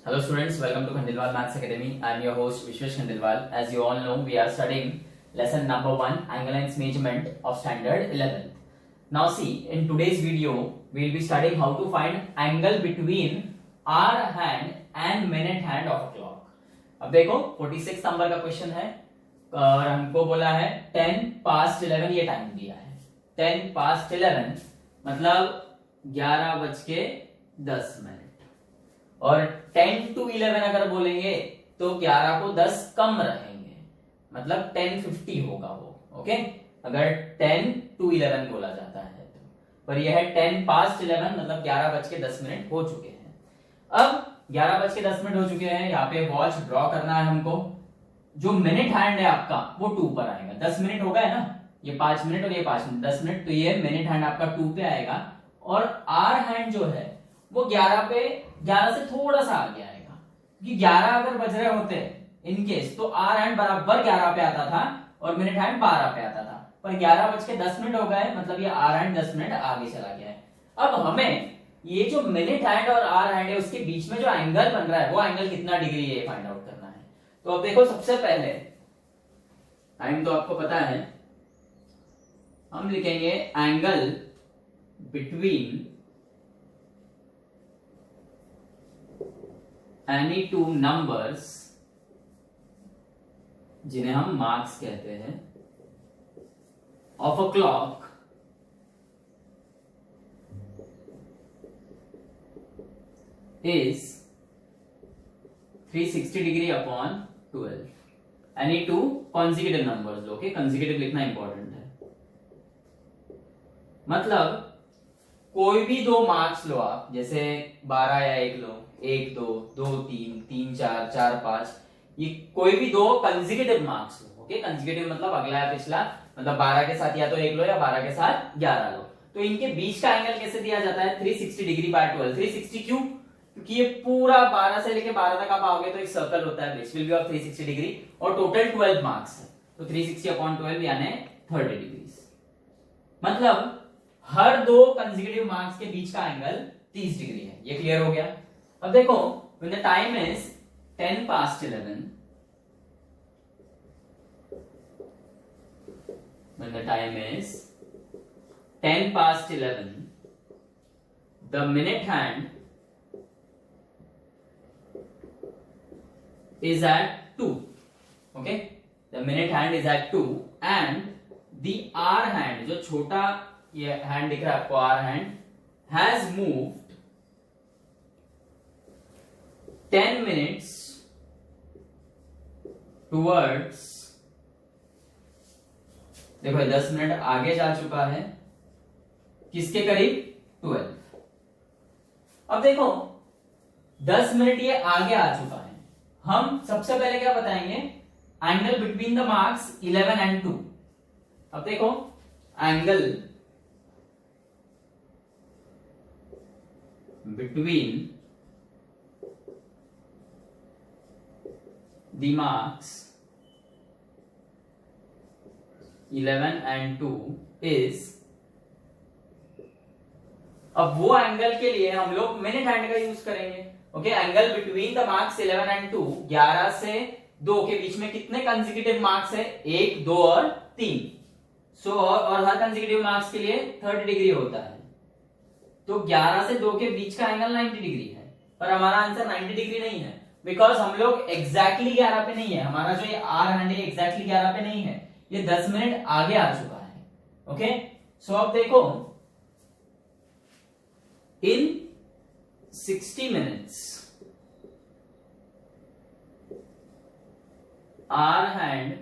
Hello students, welcome to Khandelwal Maths Academy. I am your host Vishwesh Khandelwal. As you all know, we are studying lesson number 1, angle length measurement of standard 11. Now see, in today's video, we will be studying how to find angle between hour hand and minute hand of a clock. अब देखो 46 number का question है और हमको बोला है 10 past 11 ये time दिया है। 10 past 11 मतलब 11:10 और 10 to 11 अगर बोलेंगे तो 11 को 10 कम रहेंगे, मतलब 10:50 होगा वो। ओके, अगर 10 to 11 बोला जाता है तो, पर यह है 10 past 11 मतलब 11:10 हो चुके हैं। अब 11:10 हो चुके हैं, यहाँ पे वॉच ड्रॉ करना है हमको। जो मिनट हैंड है आपका वो 2 पर आएगा। 10 मिनट हो गए ना, ये 5 मिनट और ये 5 मिनट, 10 मिनट, तो ये मिनट हैंड आपका 2 पे आएगा। और आर हैंड जो है वो 11 से थोड़ा सा आगे आएगा, क्योंकि 11 अगर बज रहे होते इन केस तो आर हैंड बराबर 11 पे आता था और मिनट हैंड 12 पे आता था, पर 11:10 हो गए मतलब ये आर हैंड 10 मिनट आगे चला गया है। अब हमें ये जो मिनट हैंड और आर हैंड है उसके बीच में जो एंगल बन रहा है वो एंगल कितना डिग्री है फाइंड आउट करना है। तो अब देखो, सबसे पहले टाइम तो आपको पता है, हम लिखेंगे angle between any two numbers जिन्हें हम मार्क्स कहते हैं of a clock is 360 degree upon 12। Any two consecutive numbers. Okay, consecutive लिखना इंपॉर्टेंट है। मतलब कोई भी दो मार्क्स लो आप, जैसे 12 या 1 लो, 1 2 2 3 3 4 4 5, ये कोई भी दो कंसेक्यूटिव मार्क्स लो। ओके, कंसेक्यूटिव मतलब अगला या पिछला, मतलब 12 के साथ या तो 1 लो या 12 के साथ 11 लो। तो इनके बीच का एंगल कैसे दिया जाता है? 360 डिग्री बाय 12। 360 क्यों? क्योंकि ये पूरा 12 से लेके 12 तक आप आओगे तो एक सर्कल होता है, which will be of 360 degree, और टोटल 12 मार्क्स है, तो 360 अपॉन 12 यानी 30 डिग्री। मतलब हर दो कंसेक्यूटिव मार्क्स के बीच का एंगल 30 डिग्री है। ये क्लियर हो गया? अब देखो, when the time is 10 past 11, when the time is 10 past 11, the minute hand is at 2. Okay, the minute hand is at 2 and the hour hand, जो छोटा ये हैंड दिख रहा है आपको, our hand, has moved 10 minutes towards, देखो 10 minute आगे जा चुका है, किसके करीब? 12। अब देखो 10 मिनट ये आगे आ चुका है। हम सबसे पहले क्या बताएंगे? Angle between the marks 11 and 2। अब देखो, angle between the marks 11 and 2 is, अब वो एंगल के लिए हम लोग मिनट हैंड का यूज करेंगे। Okay, angle between the marks 11 and 2, 11 से 2 के बीच में कितने कंसेक्यूटिव मार्क्स है? 1 2 और 3। सो और हर कंसेक्यूटिव मार्क्स के लिए 30 डिग्री होता है, तो 11 से 2 के बीच का एंगल 90 डिग्री है। पर हमारा आंसर 90 डिग्री नहीं है, बिकॉज हम लोग एग्जैक्टली 11 पे नहीं है। हमारा जो ये आर हैंड है एग्जैक्टली 11 पे नहीं है, ये 10 मिनट आगे आ चुका है। ओके, सो अब देखो, in 60 minutes are hand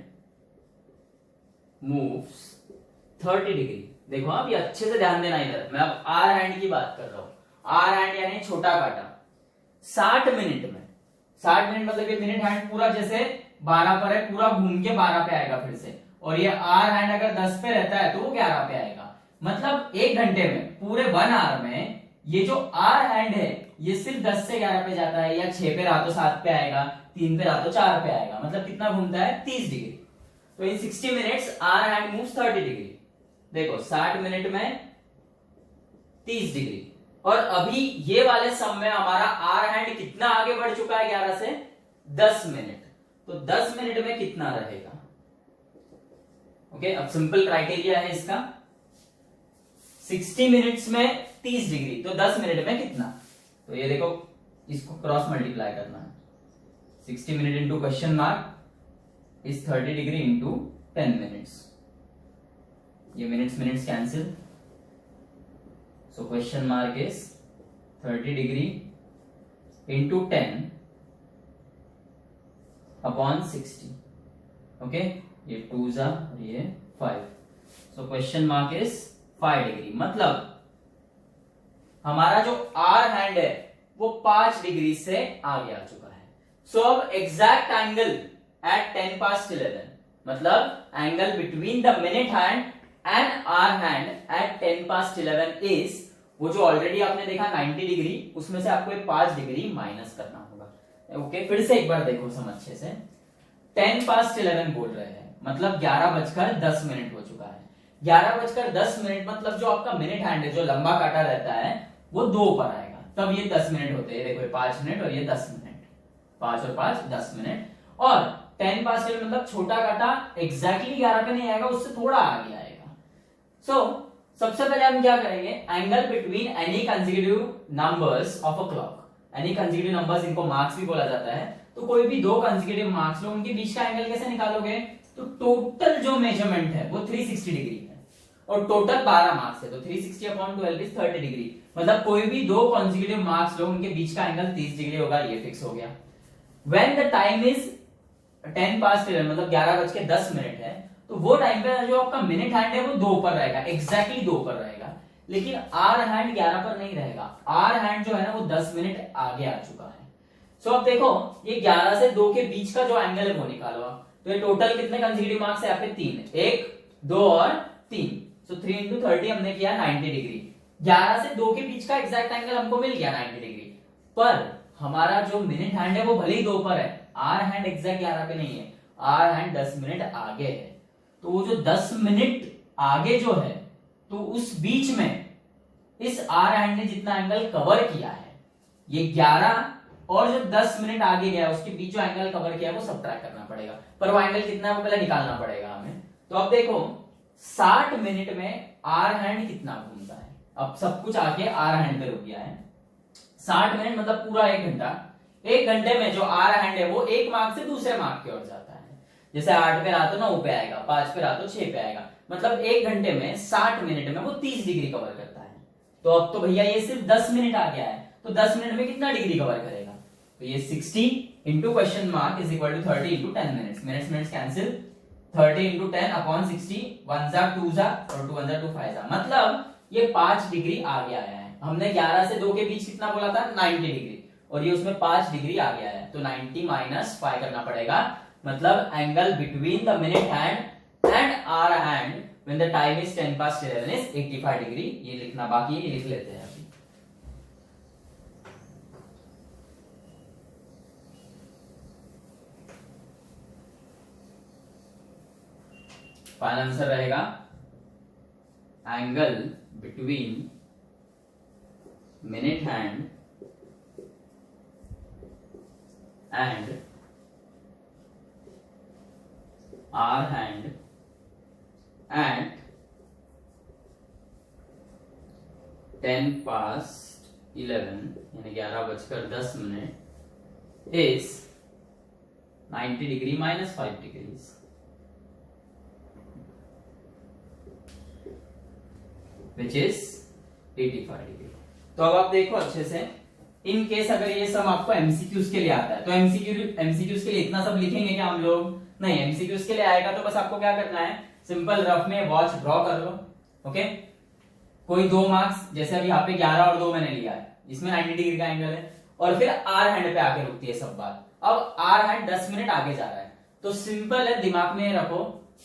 moves 30 degree. देखो आप, ये अच्छे से ध्यान देना इधर, मैं अब आर हैंड की बात कर रहा हूं। आर हैंड यानी छोटा काटा 60 मिनट में, 60 मिनट मतलब ये मिनट हैंड पूरा जैसे 12 पर है, पूरा घूम के 12 पे आएगा फिर से, और ये आर हैंड अगर 10 पे रहता है तो वो 11 पे आएगा। मतलब 1 घंटे में, पूरे 1 आवर में, ये जो आर हैंड है ये सिर्फ 10 से 11 पे जाता है, या 6 पे रहा तो 7 पे आएगा, 3 पे रहा तो 4 पे आएगा। मतलब कितना घूमता है? 30 डिग्री। तो in 60 minutes are hand moves 30 degree. देखो 60 मिनट में 30 डिग्री, और अभी ये वाले सम में हमारा आर हैंड कितना आगे बढ़ चुका है 11 से 10 मिनट, तो 10 मिनट में कितना रहेगा। ओके, अब सिंपल क्राइटेरिया है इसका, 60 मिनट्स में 30 डिग्री, तो 10 मिनट में कितना। तो ये देखो, इसको क्रॉस मल्टीप्लाई करना है, 60 minute into question mark is 30 degree into 10 minutes, ये minutes cancel, so question mark is 30 degree into 10 upon 60. okay, ये 2 जा और ये 5, so question mark is 5 degree. मतलब हमारा जो आर हैंड है वो 5 डिग्री से आगे आ चुका है। सो अब एग्जैक्ट एंगल एट 10 past 11, मतलब angle between the minute hand and are hand at 10 past 11 is, वो जो ऑलरेडी आपने देखा 90 डिग्री, उसमें से आपको 5 डिग्री माइनस करना होगा। ओके, फिर से एक बार देखो सम अच्छे से, 10 past 11 बोल रहे हैं, मतलब 11:10 हो चुका है। 11:10 मतलब जो आपका मिनट हैंड है, जो लंबा काटा रहता है, वो 2 पर आएगा, तब ये 10 मिनट होते हैं। देखो 5 मिनट और ये 10 मिनट, 5 और 5 10 मिनट। और 10 past 11 मतलब छोटा काटा एग्जैक्टली 11 पे नहीं आएगा, उससे थोड़ा आगे आएगा। सो सबसे पहले हम क्या करेंगे, angle between any consecutive numbers of a clock. Any consecutive numbers, इनको मार्क्स भी बोला जाता है, तो कोई भी 2 कंसेक्यूटिव मार्क्स लो, उनके बीच का एंगल कैसे निकालोगे, तो टोटल जो मेजरमेंट है वो 360 डिग्री है और टोटल 12 मार्क्स है, तो 360/12 इज 30 डिग्री। मतलब कोई भी 2 कंसेक्यूटिव मार्क्स लो, उनके बीच का एंगल 30 डिग्री होगा, ये फिक्स हो गया। When the time is 10 past 11 मतलब 11:10 है, तो वो टाइम पे जो आपका मिनट हैंड है वो 2 पर रहेगा, एग्जैक्टली 2 पर रहेगा, लेकिन आर हैंड 11 पर नहीं रहेगा। आर हैंड जो है ना वो 10 मिनट आगे आ चुका है। सो अब देखो, ये 11 से 2 के बीच का जो एंगल है वो निकालो आप, तो ये टोटल कितने कंसेक्यूटिव मार्क्स है यहाँ पे, 3, 1, 2 और 3, सो 3 into 30 हमने किया 90 डिग्री। 11 से 2 के बीच का एग्जैक्ट एंगल हमको मिल गया 90 डिग्री, पर हमारा जो मिनट हैंड है वो भले ही 2 पर है, आर हैंड एग्जैक्ट 11 पे नहीं है, आर हैंड 10 मिनट आगे है। तो वो जो 10 मिनट आगे जो है, तो उस बीच में इस आर हैंड ने जितना एंगल कवर किया है, ये 11 और जो 10 मिनट आगे गया उसके बीच जो एंगल कवर किया है वो सब्ट्रैक्ट करना पड़ेगा, पर वो एंगल कितना है वो पहले निकालना पड़ेगा हमें। तो अब देखो 60 मिनट में आर हैंड कितना घूमता है, अब सब कुछ आके आर हैंड पे रुक गया है। 60 मिनट मतलब पूरा 1 घंटा। 1 घंटे में जो आर हैंड है वो एक मार्क से दूसरे मार्क की ओर जाता है। जैसे 8 पे रहा तो 9 पे आएगा, 5 पे रहा तो 6 पे आएगा, मतलब 1 घंटे में 60 मिनट में वो 30 डिग्री कवर करता है। तो अब तो भैया ये सिर्फ 10 मिनट आ गया है, तो 10 मिनट में कितना डिग्री कवर करेगा, तो ये 60 into question mark is equal to 30 into 10 minutes, minutes cancel, 30 into 10 upon 60, 1 जा 2 जा और 2 1 जा 2 5 जा, मतलब ये 5 डिग्री आगे आया है। हमने 11 से 2 के बीच कितना बोला था, 90 डिग्री, और ये उसमें 5 डिग्री आ गया है, तो 90 माइनस 5 करना पड़ेगा। मतलब angle between the minute hand and are hand when the time is 10 past 11 is 85 degree. ये लिखना बाकी है, ये लिख लेते हैं अभी। फाइनल आंसर रहेगा angle between minute hand and are hand at 10 past 11 यानी 11:10 is 90 degree minus 5 degrees, which is 85 degree. तो अब आप देखो अच्छे से, इन केस अगर ये सब आपको एमसीक्यूज के लिए आता है, तो एमसीक्यूज के लिए इतना सब लिखेंगे क्या हम लोग, नहीं। एमसीक्यूज के लिए आएगा तो बस आपको क्या करना है, सिंपल रफ में वॉच ड्रॉ कर लो। ओके, कोई 2 मार्क्स, जैसे अभी यहाँ पे 11 और 2 मैंने लिया है, इसमें 90 डिग्री का एंगल है, और फिर आर हैंड पे आके रुकती है सब बात। अब आर हैंड 10 मिनट आगे जा रहा है, तो सिंपल है, दिमाग में रखो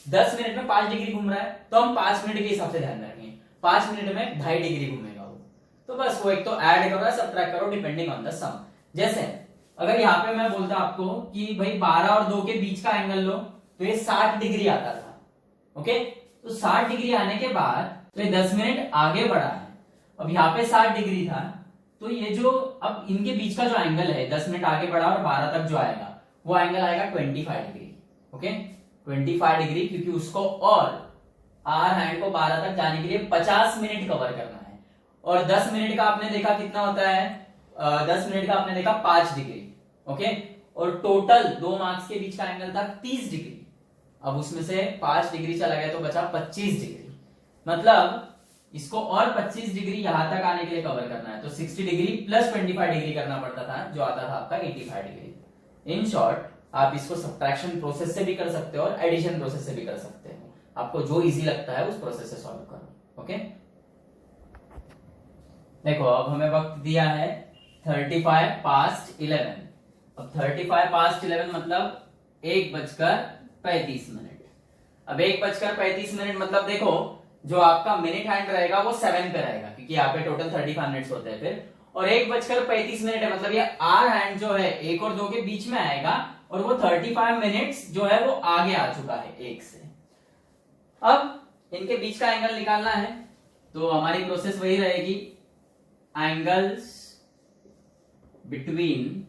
10 मिनट में 5 डिग्री घूम रहा है, तो हम 5 मिनट के हिसाब से ध्यान रखेंगे, 5 मिनट में 2.5 डिग्री घूमेगा वो। तो बस वो एक तो ऐड करो या सब्ट्रैक्ट करो डिपेंडिंग ऑन द सम। जैसे अगर यहाँ पे मैं बोलता आपको कि भाई 12 और 2 के बीच का एंगल लो, तो ये 60 डिग्री आता था। ओके, तो 60 डिग्री आने के बाद तो ये 10 मिनट आगे बढ़ा है। अब यहाँ पे 60 डिग्री था, तो ये जो अब इनके बीच का जो एंगल है 10 मिनट आगे बढ़ा और 12 तक जो आएगा वो एंगल आएगा 25 डिग्री। ओके 25 डिग्री, क्योंकि उसको और आर हैंड को 12 तक जाने के लिए 50 मिनट कवर करना है। और 10 मिनट का आपने देखा कितना होता है, 10 मिनट का आपने देखा 5 डिग्री। ओके, और टोटल 2 मार्क्स के बीच का एंगल था 30 डिग्री। अब उसमें से 5 डिग्री चला गया तो बचा 25 डिग्री। मतलब इसको और 25 डिग्री यहां तक आने के लिए कवर करना है, तो 60 डिग्री प्लस 25 डिग्री करना पड़ता था, जो आता था आपका 85 डिग्री। इन शॉर्ट आप इसको सब्ट्रैक्शन प्रोसेस से भी कर सकते हो और एडिशन प्रोसेस से भी कर सकते हो, आपको जो इजी लगता है उस प्रोसेस से सॉल्व करो। ओके, देखो अब हमें वक्त दिया है 35 पास्ट 11। अब 35 पास्ट 11 मतलब 1:35 मिनट। अब 1:35 मतलब देखो जो आपका मिनट हैंड रहेगा वो 7 पे रहेगा, क्योंकि यहाँ पे टोटल 35 मिनट्स होते हैं फिर। और 1:35 है, मतलब ये आर हैंड जो है 1 और 2 के बीच में आएगा, और वो 35 मिनट्स जो है वो आगे आ चुका है 1 से। अब इनके बीच का एंगल निकालना है, तो हमारी प्रोसेस वही रहेगी, angles between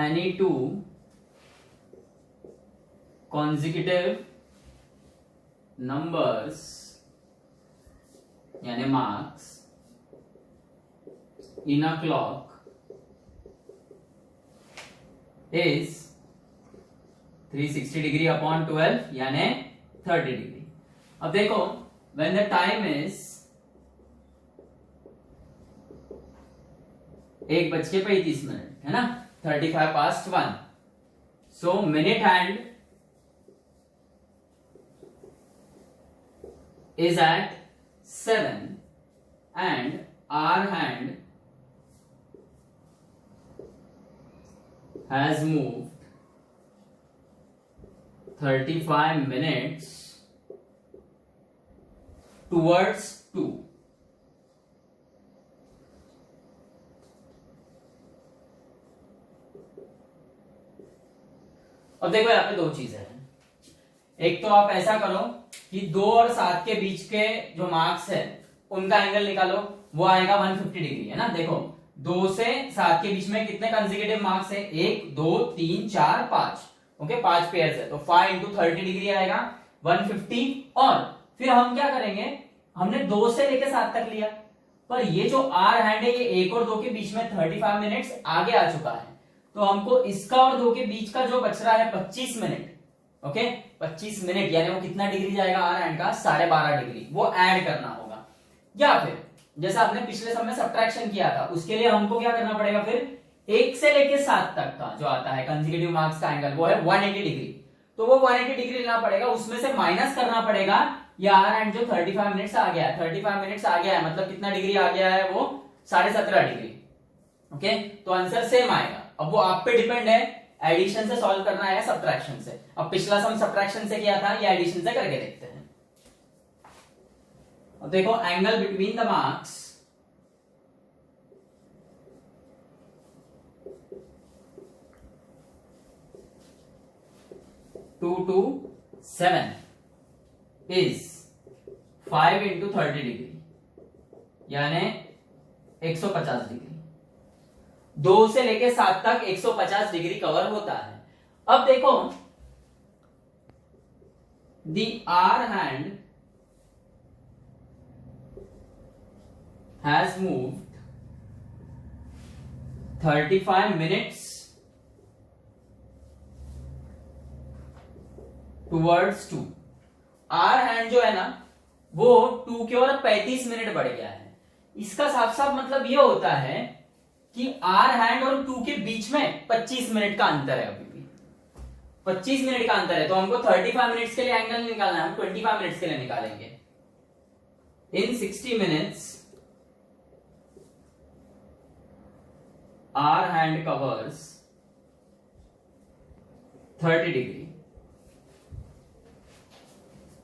any two consecutive numbers यानी marks in a clock is 360 degree upon 12 यानी 30 डिग्री। अब देखो when the time is 1:35 है ना, 35 past 1, so minute hand is at 7 and our hand has moved 35 minutes towards 2. अब देखो यहाँ पे 2 चीजें हैं। एक तो आप ऐसा करो कि 2 और 7 के बीच के जो मार्क्स है उनका एंगल निकालो, वो आएगा 150 डिग्री, है ना। देखो 2 से 7 के बीच में कितने कंसेक्यूटिव मार्क्स है, 1 2 3 4 5। ओके, 5 पेयर्स है, तो 5 इंटू 30 डिग्री आएगा 150। और फिर हम क्या करेंगे, हमने 2 से लेकर 7 तक लिया, पर ये जो आर हैंड है ये 1 और 2 के बीच में 35 मिनट्स आगे आ चुका है, तो हमको इसका और 2 के बीच का जो बच रहा है 25 मिनट, ओके 25 मिनट यानी वो कितना डिग्री जाएगा आर हैंड का, 12.5 डिग्री, वो ऐड करना होगा। या फिर जैसा आपने पिछले समय सब्ट्रैक्शन किया था, उसके लिए हमको क्या करना पड़ेगा, फिर 1 से लेके 7 तक का जो आता है कंसेक्यूटिव मार्क्स का एंगल, वो है 180 डिग्री, तो वो 180 डिग्री लेना पड़ेगा, उसमें से माइनस करना पड़ेगा ये आर हैंड जो 35 मिनट्स आ गया है। 35 मिनट्स आ गया है मतलब कितना डिग्री आ गया है, वो 17.5 डिग्री। ओके, तो आंसर सेम आएगा। अब वो आप पे डिपेंड है, एडिशन से सॉल्व करना है सब्ट्रैक्शन से। अब पिछला सम सब्ट्रैक्शन से किया था, ये एडिशन से करके देखते हैं। अब देखो angle between the marks two to 7 is 5 into 30 degree यानी 150 डिग्री। 2 से लेके 7 तक 150 डिग्री कवर होता है। अब देखो the hour hand has moved 35 minutes towards 2। Hour hand जो है ना वो 2 की ओर 35 मिनट बढ़ गया है। इसका साफ साफ मतलब ये होता है कि आर हैंड और 2 के बीच में 25 मिनट का अंतर है। अभी भी 25 मिनट का अंतर है, तो हमको 35 मिनट्स के लिए एंगल निकालना है, हम 25 मिनट्स के लिए निकालेंगे। In 60 minutes are hand covers 30 degree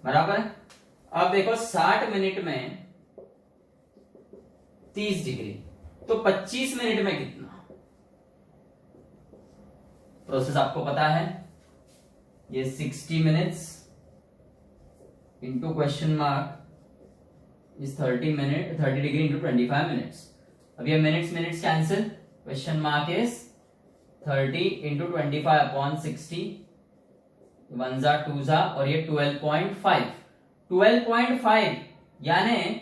बराबर। अब देखो 60 मिनट में 30 डिग्री, तो 25 मिनट में कितना, प्रोसेस आपको पता है। ये 60 minutes into question mark is 30 degree into 25 minutes. अब ये minutes cancel, question mark is 30 into 25 upon 60, 1 जा 2 जा, और ये 12.5 यानी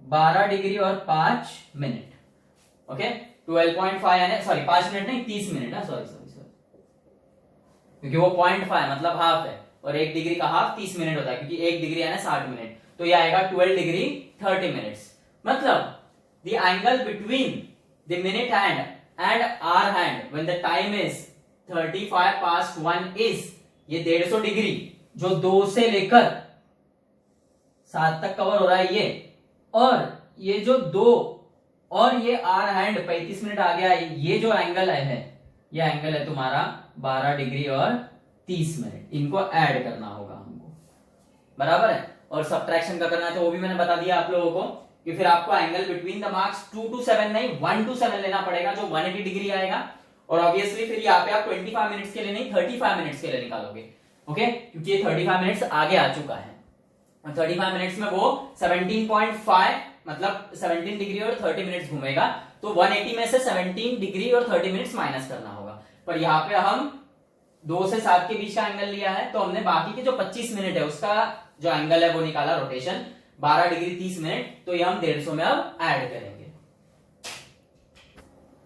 12 डिग्री और 5 मिनट। ओके 12.5 यानी सॉरी 5 मिनट नहीं 30 मिनट है, सॉरी क्योंकि वो 0.5 मतलब हाफ है और 1 डिग्री का हाफ 30 मिनट होता है, क्योंकि 1 डिग्री यानी 60 मिनट, तो ये आएगा 12 डिग्री 30 मिनट्स। मतलब the angle between the minute hand and hour hand when the time is 1 is ये 150 डिग्री, जो 2 से लेकर 7 तक कवर हो रहा है ये, और ये जो 2 और ये आर हैंड 35 मिनट आ गया है, ये जो एंगल है ये एंगल है तुम्हारा 12 डिग्री और 30 मिनट। इनको ऐड करना होगा हमको, बराबर है। और सब्ट्रैक्शन का करना है तो वो भी मैंने बता दिया आप लोगों को कि फिर आपको angle between the marks 2 to 7 नहीं 1 to 7 लेना पड़ेगा, जो 180 डिग्री आएगा। और ऑब्वियसली फिर यहाँ पे आप 25 मिनट्स के लिए नहीं 35 मिनट्स के लिए निकालोगे, ओके, क्योंकि ये 35 मिनट्स आगे आ चुका है। 35 मिनट्स में वो 17.5 मतलब 17 डिग्री और 30 मिनट्स घूमेगा, तो 180 में से 17 डिग्री और 30 मिनट्स माइनस करना होगा। पर यहाँ पे हम 2 से 7 के बीच का एंगल लिया है, तो हमने बाकी के जो 25 मिनट है उसका जो एंगल है वो निकाला रोटेशन 12 डिग्री 30 मिनट, तो ये हम 150 में अब ऐड करेंगे।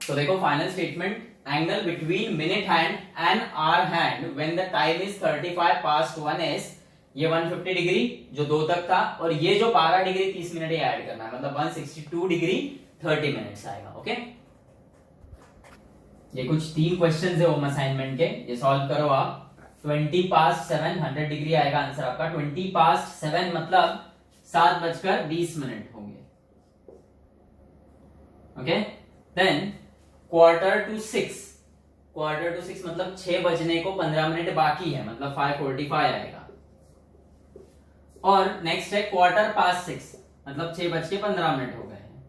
तो देखो final statement, angle between minute hand and hour hand when the time is 1 is ये 150 डिग्री जो 2 तक था, और ये जो 12 डिग्री 30 मिनट ये ऐड करना है, मतलब 162 डिग्री 30 मिनट्स आएगा। ओके, ये कुछ 3 क्वेश्चंस है होम असाइनमेंट के, ये सॉल्व करो आप। 20 + 7 100 डिग्री आएगा आंसर आपका। 20 + 7 मतलब 7:20 होंगे। ओके, देन 5:45 मतलब 6 बजने को 15 मिनट बाकी है, मतलब 5:45 आएगा। और नेक्स्ट है 6:15 मतलब 6:15 हो गए हैं।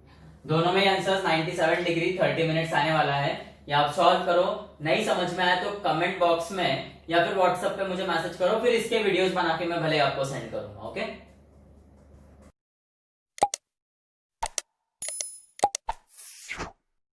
दोनों में आंसर 97 डिग्री 30 मिनट्स आने वाला है। ये आप सॉल्व करो, नहीं समझ में आया तो कमेंट बॉक्स में या फिर व्हाट्सएप पे मुझे मैसेज करो, फिर इसके वीडियोस बना के मैं भले आपको सेंड करूंगा। ओके।